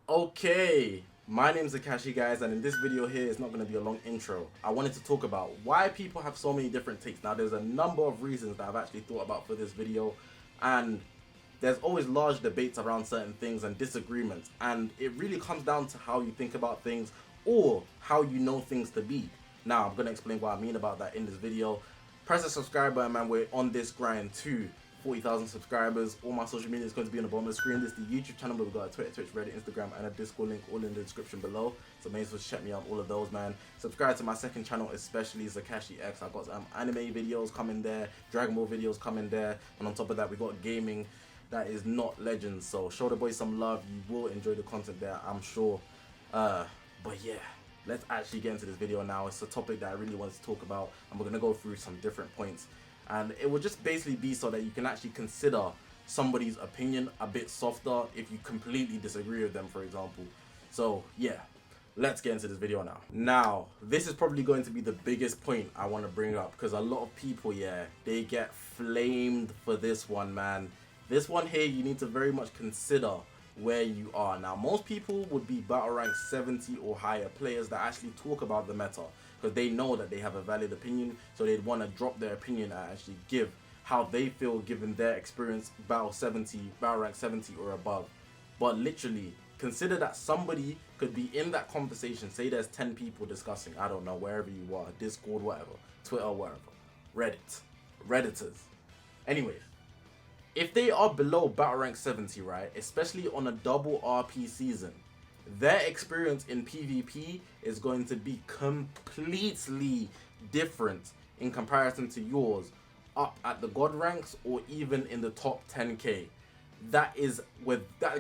Okay, my name's Zakashi, guys, and in this video here, it's not going to be a long intro. I wanted to talk about why people have so many different takes. Now, there's a number of reasons that I've actually thought about for this video, and there's always large debates around certain things and disagreements, and it really comes down to how you think about things or how you know things to be. Now, I'm going to explain what I mean about that in this video. Press the subscribe button, man. We're on this grind too. 40,000 subscribers. All my social media is going to be on the bottom of the screen. This is the YouTube channel, but we've got a Twitter, Twitch, Reddit, Instagram, and a Discord link all in the description below. So make sure to check me out all of those, man. Subscribe to my second channel, especially Zakashi X. I've got some anime videos coming there, Dragon Ball videos coming there, and on top of that, we got gaming that is not Legends. So show the boys some love. You will enjoy the content there, I'm sure. But yeah, let's actually get into this video now. It's a topic that I really want to talk about, and we're gonna go through some different points. And it will just basically be so that you can actually consider somebody's opinion a bit softer if you completely disagree with them, for example. So yeah, let's get into this video now. Now, this is probably going to be the biggest point I want to bring up, because a lot of people, yeah, they get flamed for this one, man. This one here, you need to very much consider where you are. Now, most people would be battle rank 70 or higher players that actually talk about the meta, because they know that they have a valid opinion, so they'd want to drop their opinion and actually give how they feel given their experience battle rank 70 or above. But literally, consider that somebody could be in that conversation. Say there's 10 people discussing, I don't know, wherever you are, Discord, whatever, Twitter, wherever, Redditors. Anyways, if they are below battle rank 70, right, especially on a double RP season, their experience in PvP is going to be completely different in comparison to yours up at the god ranks or even in the top 10k. That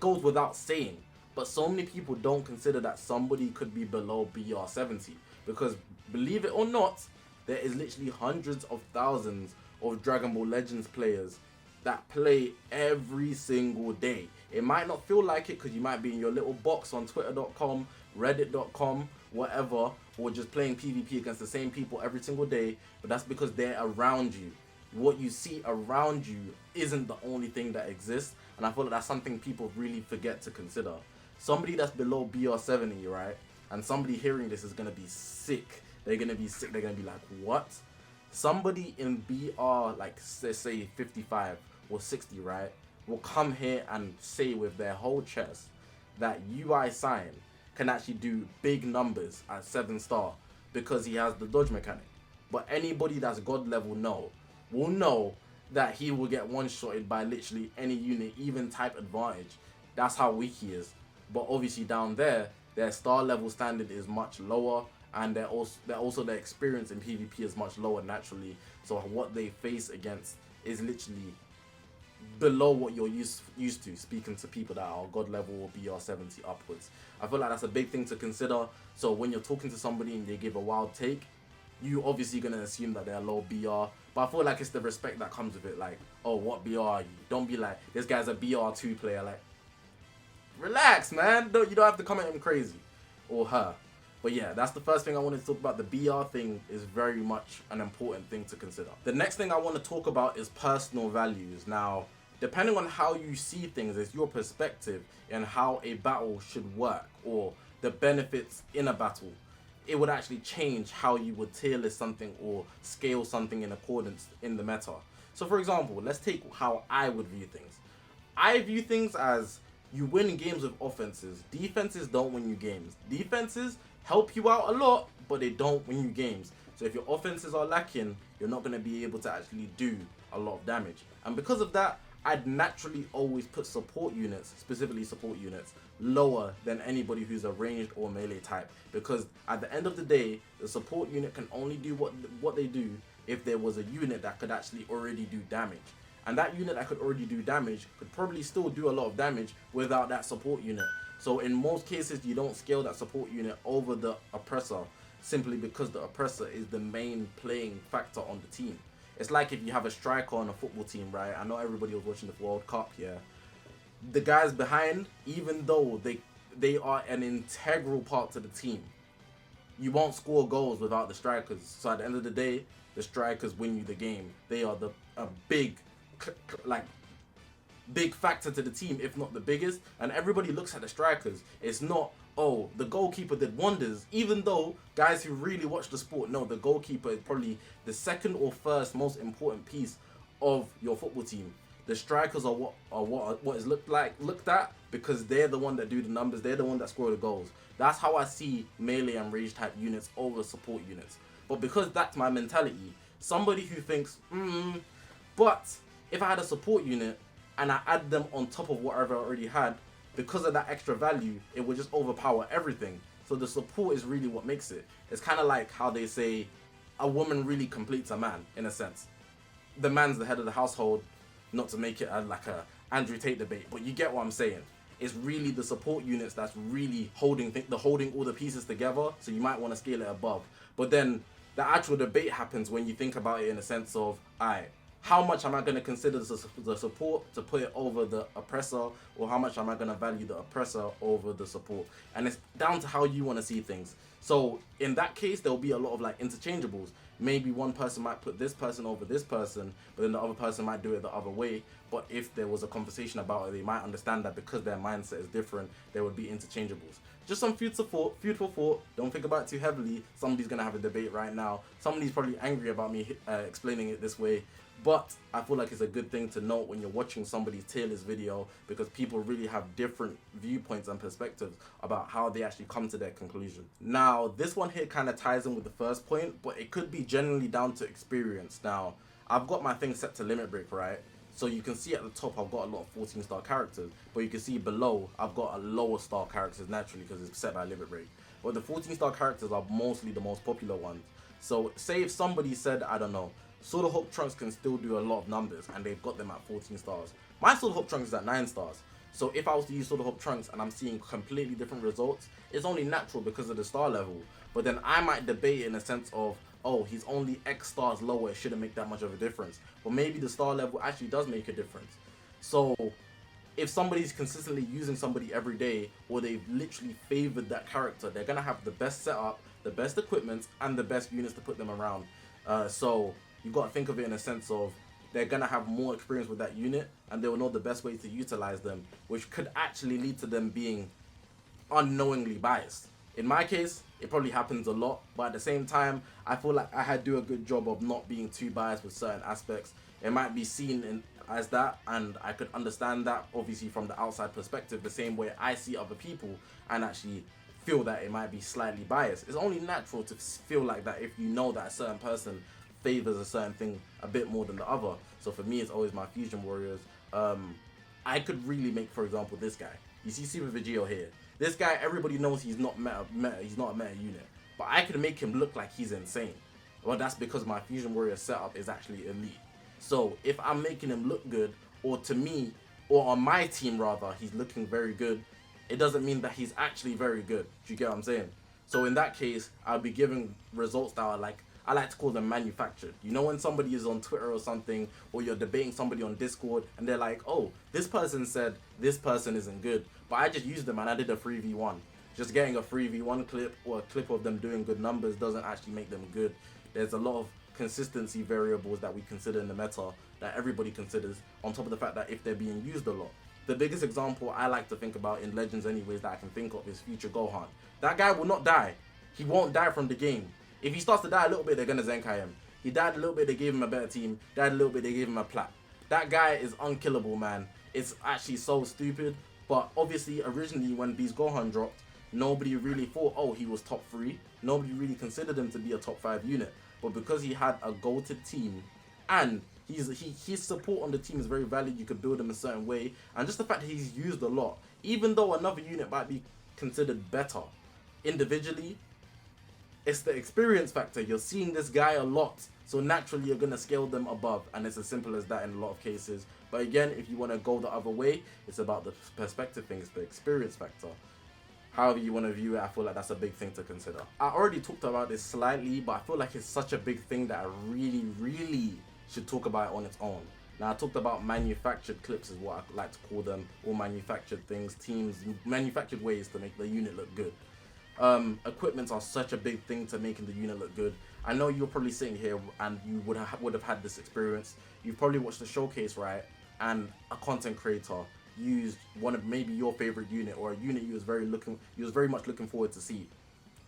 goes without saying, but so many people don't consider that somebody could be below BR 70, because believe it or not, there is literally hundreds of thousands of Dragon Ball Legends players that play every single day. It might not feel like it because you might be in your little box on twitter.com, reddit.com, whatever, or just playing PvP against the same people every single day, but that's because they're around you. What you see around you isn't the only thing that exists, and I feel like that's something people really forget to consider. Somebody that's below BR 70, right, and somebody hearing this is gonna be sick. They're gonna be sick. They're gonna be like, what? Somebody in BR, like, let's say 55 or 60, right, will come here and say with their whole chest that UI Sign can actually do big numbers at 7-star because he has the dodge mechanic. But anybody that's god level will know that he will get one-shotted by literally any unit, even type advantage. That's how weak he is. But obviously down there, their star level standard is much lower, and their their experience in PvP is much lower naturally. So what they face against is literally below what you're used to, speaking to people that are god level or BR 70 upwards. I feel like that's a big thing to consider. So when you're talking to somebody and they give a wild take, you obviously gonna assume that they're low BR, but I feel like it's the respect that comes with it. Like, oh, what BR are you? Don't be like, this guy's a BR2 player. Like, relax, man. You don't have to come at him crazy, or her. But yeah, that's the first thing I wanted to talk about. The BR thing is very much an important thing to consider. The next thing I want to talk about is personal values. Now, depending on how you see things, it's your perspective and how a battle should work, or the benefits in a battle. It would actually change how you would tier list something or scale something in accordance in the meta. So for example, let's take how I would view things. I view things as you win games with offenses. Defenses don't win you games. Defenses help you out a lot, but they don't win you games. So if your offenses are lacking, you're not going to be able to actually do a lot of damage. And because of that, I'd naturally always put support units, specifically support units, lower than anybody who's a ranged or melee type. Because at the end of the day, the support unit can only do what they do if there was a unit that could actually already do damage. And that unit that could already do damage could probably still do a lot of damage without that support unit. So in most cases, you don't scale that support unit over the oppressor simply because the oppressor is the main playing factor on the team. It's like if you have a striker on a football team, right? I know everybody was watching the World Cup here. The guys behind, even though they are an integral part to the team, you won't score goals without the strikers. So at the end of the day, the strikers win you the game. They are a big, like, big factor to the team, if not the biggest. And everybody looks at the strikers. It's not, oh, the goalkeeper did wonders. Even though guys who really watch the sport know the goalkeeper is probably the second or first most important piece of your football team. The strikers are what is looked at, because they're the one that do the numbers. They're the one that score the goals. That's how I see melee and rage type units over support units. But because that's my mentality, somebody who thinks, but if I had a support unit and I add them on top of whatever I already had, because of that extra value, it would just overpower everything. So the support is really what makes it. It's kind of like how they say a woman really completes a man, in a sense. The man's the head of the household, not to make it like a Andrew Tate debate, but you get what I'm saying. It's really the support units that's really holding all the pieces together, so you might want to scale it above. But then the actual debate happens when you think about it in a sense of, alright, how much am I going to consider the support to put it over the oppressor, or how much am I going to value the oppressor over the support? And it's down to how you want to see things. So in that case, there'll be a lot of like interchangeables. Maybe one person might put this person over this person, but then the other person might do it the other way. But if there was a conversation about it, they might understand that because their mindset is different, there would be interchangeables. Just some food for thought. Don't think about it too heavily. Somebody's going to have a debate right now. Somebody's probably angry about me explaining it this way. But I feel like it's a good thing to note when you're watching somebody's tier list video, because people really have different viewpoints and perspectives about how they actually come to their conclusion. Now, this one here kind of ties in with the first point, but it could be generally down to experience. Now, I've got my thing set to limit break, right? So you can see at the top I've got a lot of 14-star characters, but you can see below I've got a lower star characters naturally because it's set by limit break. But the 14-star characters are mostly the most popular ones. So say if somebody said, I don't know, Sword of Hope Trunks can still do a lot of numbers and they've got them at 14 stars. My Sword of Hope Trunks is at 9 stars. So if I was to use Sword of Hope Trunks and I'm seeing completely different results, it's only natural because of the star level. But then I might debate in a sense of, oh, he's only X stars lower, it shouldn't make that much of a difference. But maybe the star level actually does make a difference. So if somebody's consistently using somebody every day, or they've literally favored that character, they're going to have the best setup, the best equipment, and the best units to put them around. So you've got to think of it in a sense of they're going to have more experience with that unit and they will know the best way to utilize them, which could actually lead to them being unknowingly biased. In my case, it probably happens a lot, but at the same time, I feel like I do a good job of not being too biased with certain aspects. It might be seen as that, and I could understand that obviously from the outside perspective, the same way I see other people and actually feel that it might be slightly biased. It's only natural to feel like that if you know that a certain person favors a certain thing a bit more than the other. So for me, it's always my fusion warriors. I could really make, for example, this guy. You see Super Vegito here. This guy, everybody knows he's not he's not a meta unit, but I could make him look like he's insane. Well, that's because my fusion warrior setup is actually elite. So if I'm making him look good, or to me, or on my team rather, he's looking very good, it doesn't mean that he's actually very good. Do you get what I'm saying? So in that case, I'll be giving results that are like, I like to call them manufactured. You know when somebody is on Twitter or something, or you're debating somebody on Discord, and they're like, oh, this person said this person isn't good, but I just used them and I did a 3v1. Just getting a 3v1 clip or a clip of them doing good numbers doesn't actually make them good. There's a lot of consistency variables that we consider in the meta that everybody considers, on top of the fact that if they're being used a lot. The biggest example I like to think about in Legends anyways that I can think of is Future Gohan. That guy will not die. He won't die from the game. If he starts to die a little bit, they're going to Zenkai him. He died a little bit, they gave him a better team. Died a little bit, they gave him a plat. That guy is unkillable, man. It's actually so stupid. But obviously, originally when Beast Gohan dropped, nobody really thought, oh, he was top 3. Nobody really considered him to be a top 5 unit. But because he had a goated team, and his support on the team is very valid, you could build him a certain way. And just the fact that he's used a lot, even though another unit might be considered better individually, it's the experience factor. You're seeing this guy a lot, so naturally you're going to scale them above, and it's as simple as that in a lot of cases. But again, if you want to go the other way, it's about the perspective thing, it's the experience factor. However you want to view it, I feel like that's a big thing to consider. I already talked about this slightly, but I feel like it's such a big thing that I really should talk about it on its own. Now, I talked about manufactured clips is what I like to call them, or manufactured things, teams, manufactured ways to make the unit look good. Equipments are such a big thing to making the unit look good. I know you're probably sitting here and you would have had this experience. You've probably watched the showcase, right? and a content creator used one of maybe your favorite unit, or a unit you was very much looking forward to see.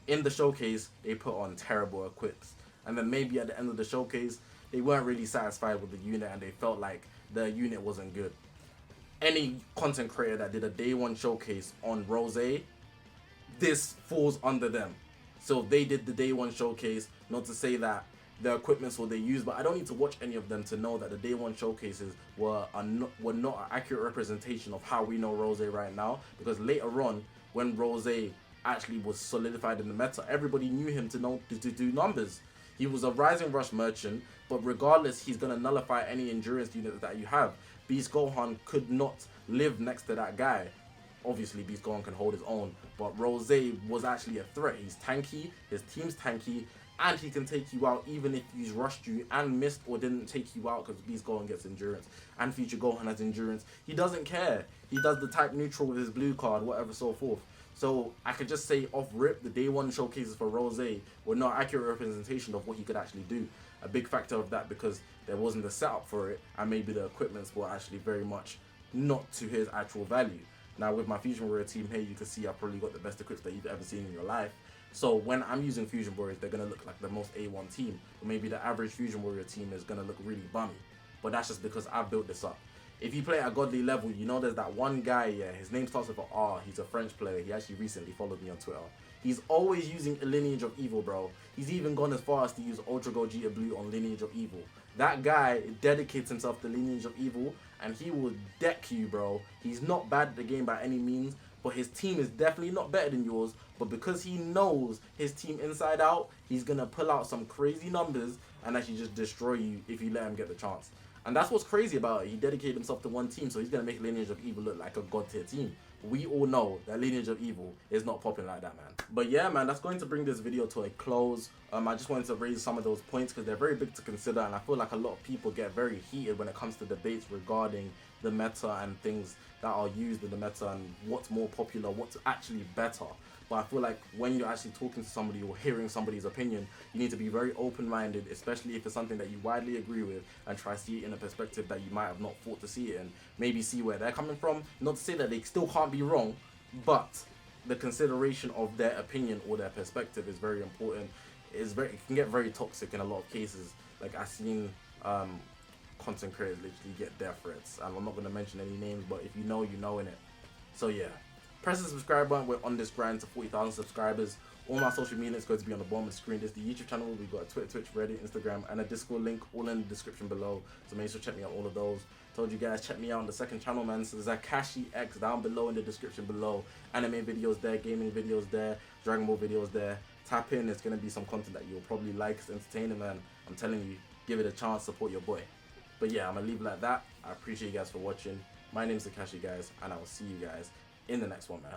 In the showcase, they put on terrible equips, and then maybe at the end of the showcase, they weren't really satisfied with the unit and they felt like the unit wasn't good. Any content creator that did a day one showcase on Rose, this falls under them. So they did the day one showcase, not to say that the equipment's what they use, but I don't need to watch any of them to know that the day one showcases were not an accurate representation of how we know Rose right now, because later on, when Rose actually was solidified in the meta, everybody knew him to do numbers. He was a Rising Rush merchant, but regardless, he's going to nullify any endurance units that you have. Beast Gohan could not live next to that guy. Obviously, Beast Gohan can hold his own, but Rose was actually a threat. He's tanky, his team's tanky, and he can take you out even if he's rushed you and missed or didn't take you out, because Beast Gohan gets endurance and Future Gohan has endurance. He doesn't care. He does the type neutral with his blue card, whatever, so forth. So I could just say off rip, the day one showcases for Rose were not accurate representation of what he could actually do. A big factor of that because there wasn't the setup for it, and maybe the equipments were actually very much not to his actual value. Now with my Fusion Warrior team here, you can see I've probably got the best equips that you've ever seen in your life. So when I'm using Fusion Warriors, they're going to look like the most A1 team. Or maybe the average Fusion Warrior team is going to look really bummy. But that's just because I've built this up. If you play at a godly level, you know there's that one guy, yeah, his name starts with an R, he's a French player, he actually recently followed me on Twitter. He's always using a Lineage of Evil, bro. He's even gone as far as to use Ultra Gogeta Blue on Lineage of Evil. That guy dedicates himself to Lineage of Evil, and he will deck you, bro. He's not bad at the game by any means, but his team is definitely not better than yours. But because he knows his team inside out, he's going to pull out some crazy numbers and actually just destroy you if you let him get the chance. And that's what's crazy about it. He dedicated himself to one team, so he's going to make Lineage of Evil look like a god tier team. We all know that Lineage of Evil is not popping like that, man. But yeah, man, that's going to bring this video to a close. I just wanted to raise some of those points because they're very big to consider, and I feel like a lot of people get very heated when it comes to debates regarding the meta and things that are used in the meta and what's more popular, what's actually better. But I feel like when you're actually talking to somebody or hearing somebody's opinion, you need to be very open-minded, especially if it's something that you widely agree with, and try to see it in a perspective that you might have not thought to see it in. Maybe see where they're coming from. Not to say that they still can't be wrong, but the consideration of their opinion or their perspective is very important. It can get very toxic in a lot of cases. Like I've seen content creators literally get death threats, and I'm not going to mention any names, but if you know, you know, innit? So yeah. Press the subscribe button. We're on this grind to 40,000 subscribers. All my social media is going to be on the bottom of the screen. There's the YouTube channel. We've got a Twitter, Twitch, Reddit, Instagram, and a Discord link all in the description below. So make sure to check me out all of those. Told you guys, check me out on the second channel, man. So Zakashi X down below in the description below. Anime videos there, gaming videos there, Dragon Ball videos there. Tap in. It's going to be some content that you'll probably like. It's entertaining, man. I'm telling you, give it a chance. Support your boy. But yeah, I'm going to leave it like that. I appreciate you guys for watching. My name's Zakashi, guys, and I will see you guys in the next one, man.